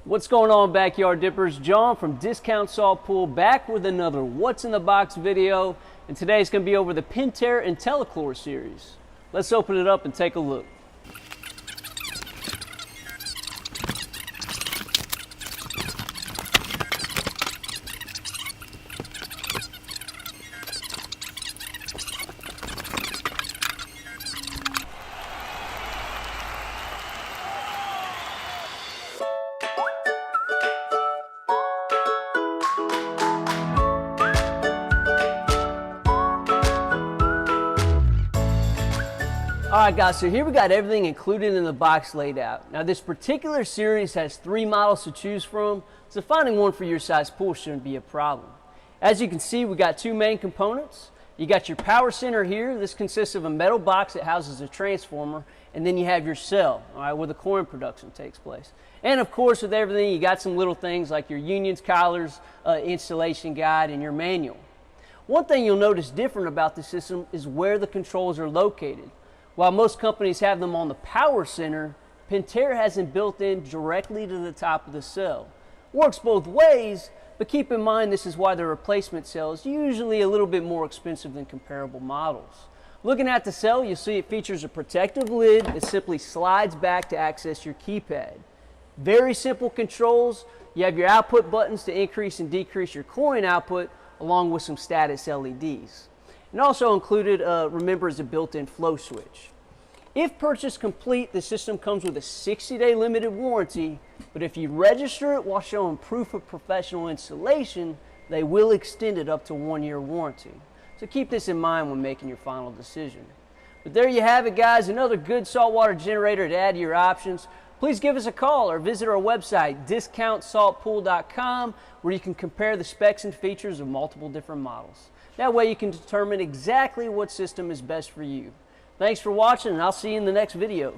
What's going on, Backyard Dippers? John from Discount Salt Pool back with another What's in the Box video, and today's going to be over the Pentair Intellichlor series. Let's open it up and take a look. Alright guys, so here we got everything included in the box laid out. Now this particular series has 3 models to choose from, so finding one for your size pool shouldn't be a problem. As you can see, we got 2 main components. You got your power center here. This consists of a metal box that houses a transformer, and then you have your cell, alright, where the coin production takes place. And of course, with everything, you got some little things like your unions, collars, installation guide, and your manual. One thing you'll notice different about the system is where the controls are located. While most companies have them on the power center, Pentair has them built in directly to the top of the cell. Works both ways, but keep in mind this is why the replacement cell is usually a little bit more expensive than comparable models. Looking at the cell, you'll see it features a protective lid that simply slides back to access your keypad. Very simple controls. You have your output buttons to increase and decrease your coin output, along with some status LEDs. And also included, remember, is a built-in flow switch. If purchased complete, the system comes with a 60-day limited warranty, but if you register it while showing proof of professional installation, they will extend it up to 1-year warranty. So keep this in mind when making your final decision. But there you have it, guys, another good saltwater generator to add to your options. Please give us a call or visit our website, discountsaltpool.com, where you can compare the specs and features of multiple different models. That way you can determine exactly what system is best for you. Thanks for watching, and I'll see you in the next video.